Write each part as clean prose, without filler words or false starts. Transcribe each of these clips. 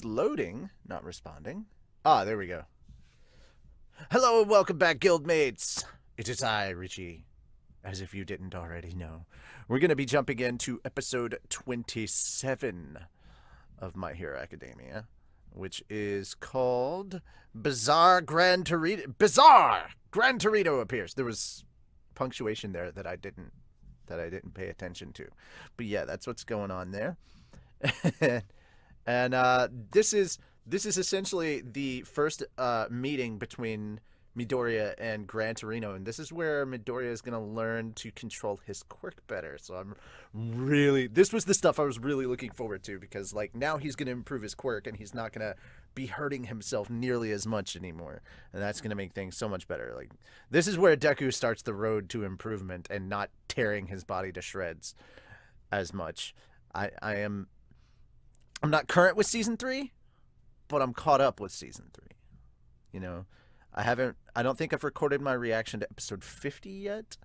It's loading, not responding. Ah, there we go. Hello and welcome back, guildmates. It is I, Richie. As if you didn't already know. We're going to be jumping into episode 27 of My Hero Academia, which is called Bizarre Gran Torino. Bizarre! Gran Torino appears. There was punctuation there that I didn't pay attention to. But yeah, that's what's going on there. And this is essentially the first meeting between Midoriya and Gran Torino, and this is where Midoriya is going to learn to control his quirk better. So this was the stuff I was really looking forward to, because like now he's going to improve his quirk and he's not going to be hurting himself nearly as much anymore, and that's going to make things so much better. Like this is where Deku starts the road to improvement and not tearing his body to shreds as much. I'm not current with season 3, but I'm caught up with season 3. You know, I don't think I've recorded my reaction to episode 50 yet.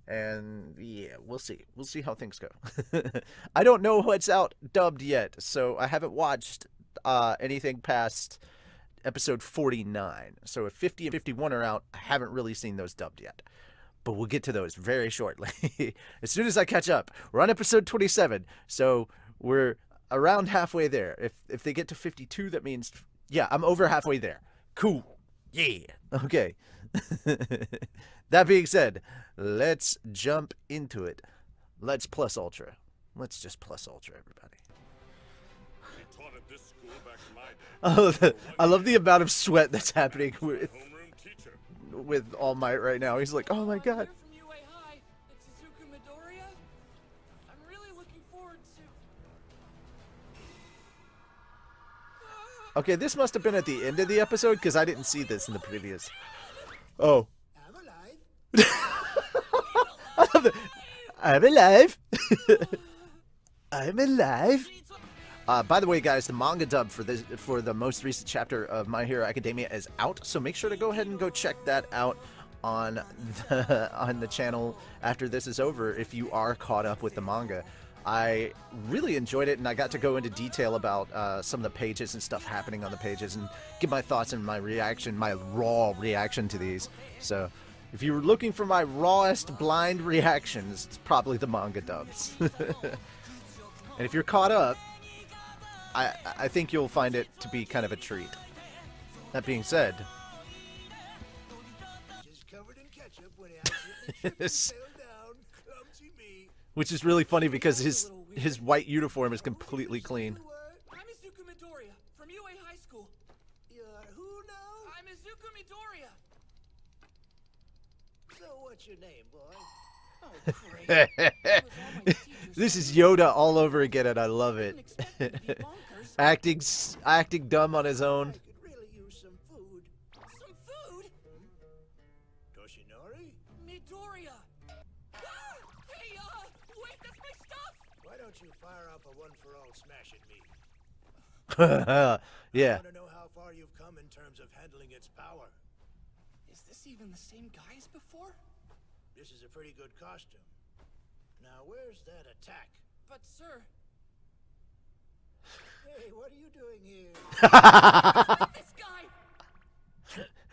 And yeah, we'll see. We'll see how things go. I don't know what's out dubbed yet, so I haven't watched anything past episode 49. So if 50 and 51 are out, I haven't really seen those dubbed yet. But we'll get to those very shortly. As soon as I catch up. We're on episode 27, so we're around halfway there. If they get to 52, that means, yeah, I'm over halfway there. Cool. Yeah. Okay. That being said, let's jump into it. Let's plus ultra. Let's just plus ultra, everybody. I love the amount of sweat that's happening with All Might right now. He's like, oh my god. Okay, this must have been at the end of the episode, because I didn't see this in the previous. Oh. I'm alive. I'm alive. I'm alive. By the way, guys, the manga dub for the most recent chapter of My Hero Academia is out, so make sure to go ahead and go check that out on the channel after this is over if you are caught up with the manga. I really enjoyed it, and I got to go into detail about some of the pages and stuff happening on the pages and give my thoughts and my reaction, my raw reaction to these. So if you were looking for my rawest blind reactions, it's probably the manga dubs. And if you're caught up, I think you'll find it to be kind of a treat. That being said, which is really funny because his white uniform is completely clean. I'm Izuku Midoriya from UA High School. You're who now? I'm Izuku Midoriya. So what's your name, boy? Oh, great. This is Yoda all over again, and I love it. acting dumb on his own. I could really use some food. Some food? Toshinori? Midoriya. Ah! Hey, wait, that's my stuff. Why don't you fire off a one-for-all smash at me? Yeah. I want to know how far you've come in terms of handling its power. Is this even the same guy as before? This is a pretty good costume. Now, where's that attack? But, sir... Hey, what are you doing here? This guy!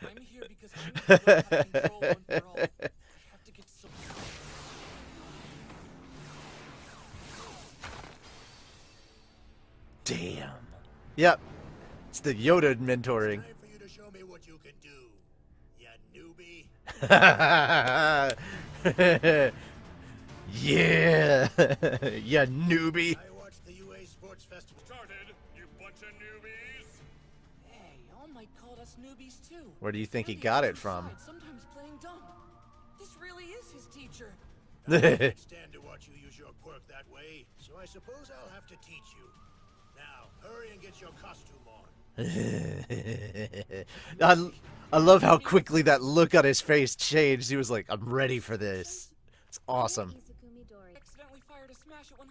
I'm here because I need to have control one for all. I have to get some... Damn. Yep. It's the Yoda mentoring. Time for you to show me what you can do, ya newbie. Yeah. Ya newbie. I watched the UA Sports Festival. Started, you bunch of newbies. Hey, All Might called us newbies too. Where do you think We're he the got other it from? side, sometimes playing dumb. This really is his teacher. I can't stand to watch you use your quirk that way, so I suppose I'll have to teach you. Now, hurry and get your costume on. I love how quickly that look on his face changed. He was like, I'm ready for this. It's awesome. Accidentally fired a smash at 100%,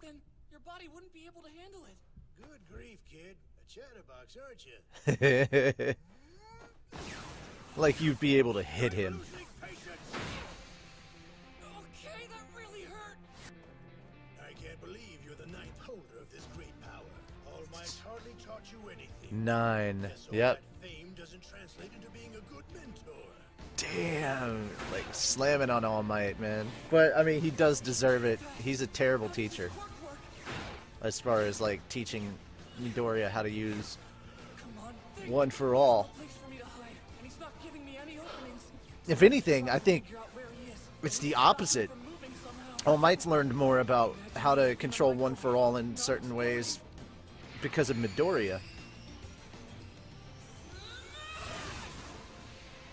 then your body wouldn't be able to handle it. Good grief, kid. A chatterbox, aren't you? Like you'd be able to hit him. Losing patience. Okay, that really hurt. I can't believe you're the ninth holder of this great power. All Beasts. hardly taught you anything. 9. Guess all Yep. that fame doesn't translate into being a good mentor. Damn. Like, slamming on All Might, man. But, I mean, he does deserve it. He's a terrible teacher. As far as, like, teaching Midoriya how to use Come on, One for All. place for me to hide, and he's not giving me any openings. If anything, I think Figure out where he is. it's the opposite. From moving somehow. All Might's learned more about how to control One for All in certain ways because of Midoriya.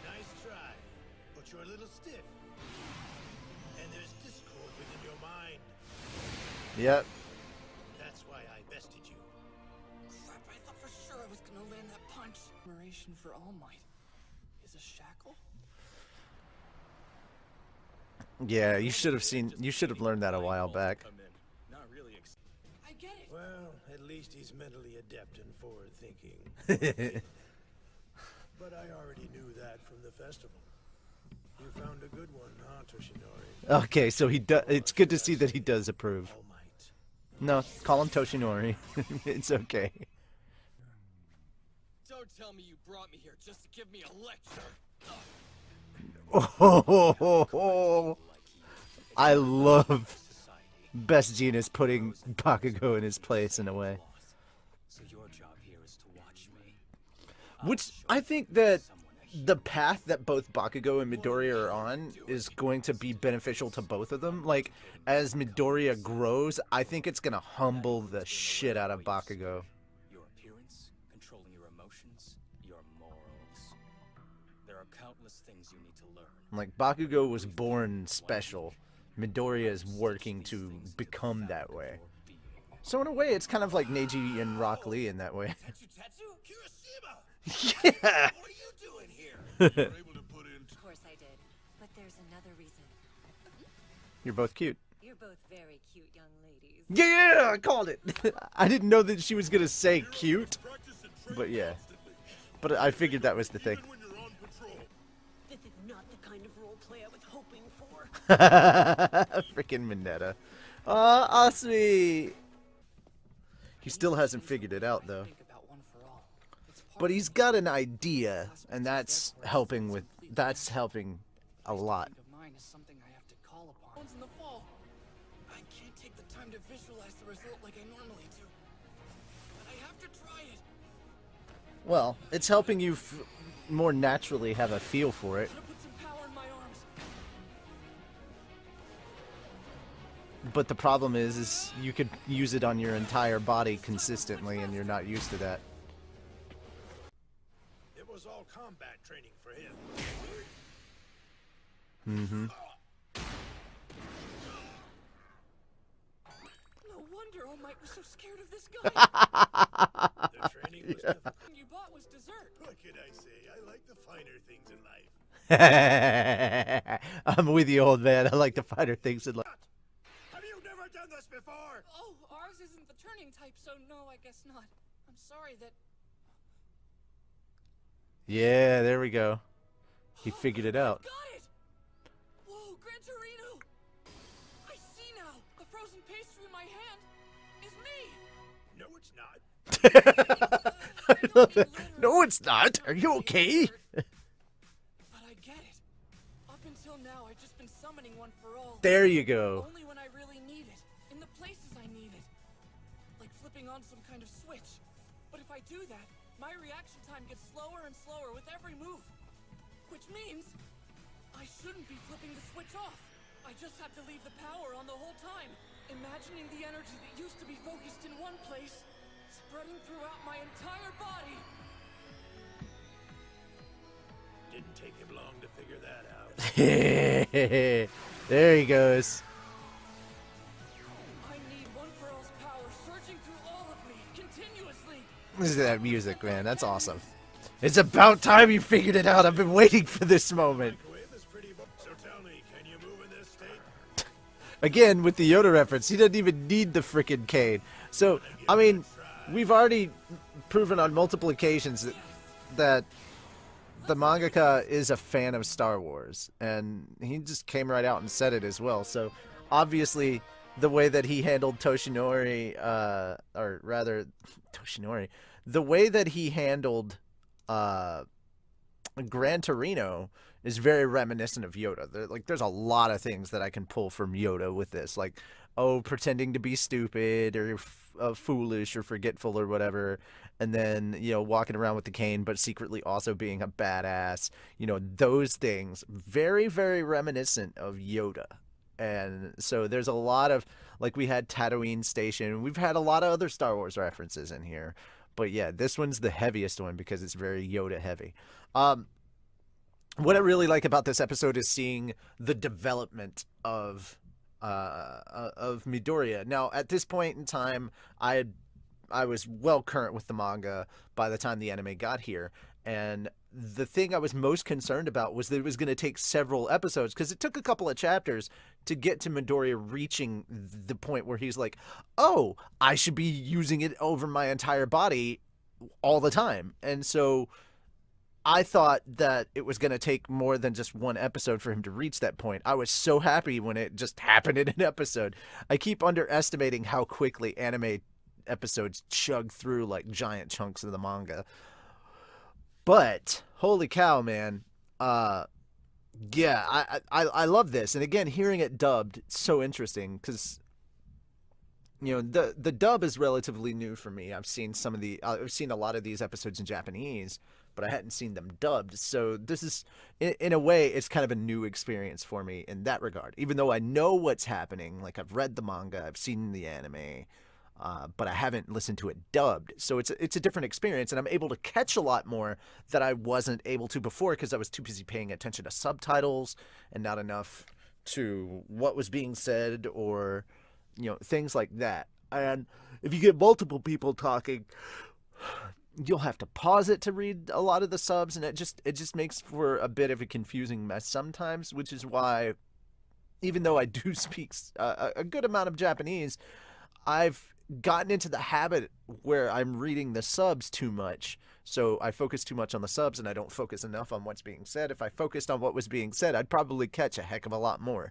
Nice try, but you're a little stiff. And there's discord within your mind. Yep. That's why I bested you. Crap, I thought for sure I was gonna land that punch. Admiration for All Might is a shackle? Yeah, you should have learned that a while back. I get it. Well, at least he's mentally adept and forward thinking. But I already knew that from the festival. You found a good one, huh, Toshinori? Okay, so he does. It's good to see that he does approve. All Might. No, call him Toshinori. It's okay. Don't tell me you brought me here just to give me a lecture. Oh, I love Best Genius putting Bakugo in his place in a way. So your job here is to watch me. Which I think that the path that both Bakugo and Midoriya are on is going to be beneficial to both of them. Like, as Midoriya grows, I think it's going to humble the shit out of Bakugo. Your appearance, controlling your emotions, your morals. There are countless things you need to learn. Like, Bakugo was born special. Midoriya is working to become that way. So in a way, it's kind of like Neji and Rock Lee in that way. Tetsu? Kirishima! Yeah! What are you doing here? Able to put in Of course I did. But there's another reason. You're both cute. You're both very cute young ladies. Yeah, I called it. I didn't know that she was gonna say cute, practice and train but yeah. constantly, But I figured that was the thing. even when you're on patrol. This is not the kind of role play I was hoping for. Freaking Mineta. Oh, Asui. He still hasn't figured it out though. Think about One for All. It's part But of he's got an idea, and that's helping with. That's helping a lot. of mine is something I have to call upon. Once in the fall, I can't take the time to visualize the result like I normally do. But I have to try it. Well, it's helping you more naturally have a feel for it. Gotta put some power in my arms. But the problem is you could use it on your entire body consistently, and you're not used to that. It was all combat training for him. Mm-hmm. No wonder All Might was so scared of this guy. The training was difficult. You bought was dessert. What could I say? I like the finer things in life. I'm with you, old man. I like the finer things in life. Have you never done this before? Oh, ours isn't the turning type, so no, I guess not. I'm sorry that. Yeah, there we go. He figured it out. Got it! Whoa, Gran Torino! I see now. The frozen pastry in my hand is me. No, it's not. I love that. No, it's not. Are you okay? But I get it. Up until now, I've just been summoning One for All. There you go. Only when I really need it, in the places I need it. Like flipping on some kind of switch. But if I do that, my reaction time gets slower and slower with every move. Which means I shouldn't be flipping the switch off. I just have to leave the power on the whole time. Imagining the energy that used to be focused in one place, spreading throughout my entire body. Didn't take him long to figure that out. There he goes. I need One for All's power surging through all of me, continuously. Listen to that music, man. That's awesome. It's about time you figured it out. I've been waiting for this moment. Microwave is pretty so tell me, can you move in this state? Again, with the Yoda reference, he doesn't even need the frickin' cane. So, I mean, we've already proven on multiple occasions that the mangaka is a fan of Star Wars, and he just came right out and said it as well. So, obviously, the way that he handled Toshinori, or rather, Toshinori, the way that he handled Gran Torino is very reminiscent of Yoda. There's a lot of things that I can pull from Yoda with this, like, oh, pretending to be stupid or foolish or forgetful or whatever, and then walking around with the cane, but secretly also being a badass. Those things very, very reminiscent of Yoda. And so there's a lot of, like, we had Tatooine Station. We've had a lot of other Star Wars references in here. But yeah, this one's the heaviest one because it's very Yoda heavy. What I really like about this episode is seeing the development of Midoriya. Now, at this point in time, I was well current with the manga by the time the anime got here, and the thing I was most concerned about was that it was going to take several episodes, because it took a couple of chapters to get to Midoriya reaching the point where he's like, oh, I should be using it over my entire body all the time. And so I thought that it was going to take more than just one episode for him to reach that point. I was so happy when it just happened in an episode. I keep underestimating how quickly anime episodes chug through like giant chunks of the manga. But holy cow, man. Yeah, I love this. And again, hearing it dubbed, it's so interesting because the dub is relatively new for me. I've seen a lot of these episodes in Japanese, but I hadn't seen them dubbed. So this is, in a way, it's kind of a new experience for me in that regard. Even though I know what's happening, like I've read the manga, I've seen the anime, but I haven't listened to it dubbed. So it's a different experience, and I'm able to catch a lot more that I wasn't able to before because I was too busy paying attention to subtitles and not enough to what was being said or things like that. And if you get multiple people talking, you'll have to pause it to read a lot of the subs, and it just makes for a bit of a confusing mess sometimes, which is why, even though I do speak a good amount of Japanese, I've gotten into the habit where I'm reading the subs too much. So I focus too much on the subs and I don't focus enough on what's being said. If I focused on what was being said, I'd probably catch a heck of a lot more.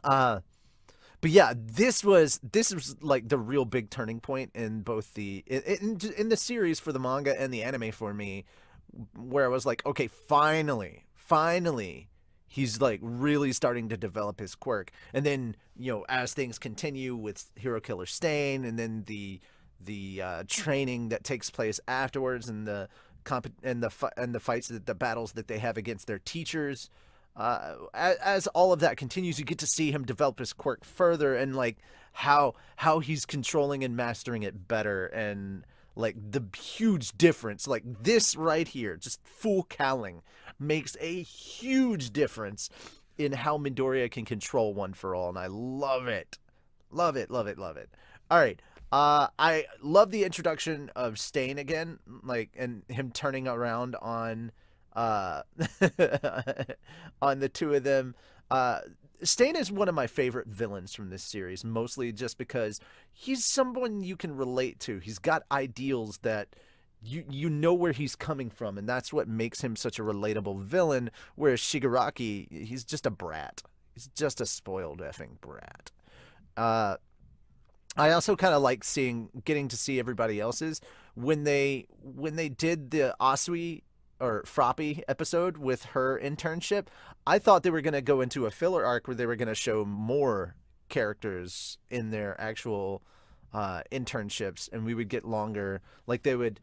But yeah, this was like the real big turning point in both in the series for the manga and the anime for me, where I was like, okay, finally, he's like really starting to develop his quirk. And then, as things continue with Hero Killer Stain, and then the training that takes place afterwards, and the fights, the battles that they have against their teachers, as all of that continues, you get to see him develop his quirk further, and like how he's controlling and mastering it better, and like the huge difference, like this right here, just full cowling makes a huge difference in how Midoriya can control One for All, and I love it. All right. I love the introduction of Stain again, like, and him turning around on on the two of them. Stain is one of my favorite villains from this series, mostly just because he's someone you can relate to. He's got ideals that you know where he's coming from, and that's what makes him such a relatable villain, whereas Shigaraki, he's just a brat. He's just a spoiled effing brat. I also kind of like getting to see everybody else's. When they did the Asui or Froppy episode with her internship, I thought they were going to go into a filler arc where they were going to show more characters in their actual internships, and we would get longer, like they would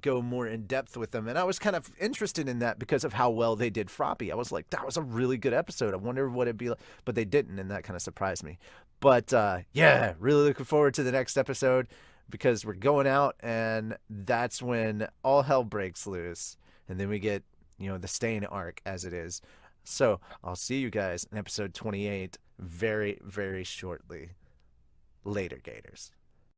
go more in depth with them, and I was kind of interested in that because of how well they did Froppy. I was like, that was a really good episode. I wonder what it'd be like, but they didn't, and that kind of surprised me. But yeah, really looking forward to the next episode, because we're going out, and that's when all hell breaks loose, and then we get the Stain arc as it is. So I'll see you guys in episode 28 very, very shortly. Later, Gators.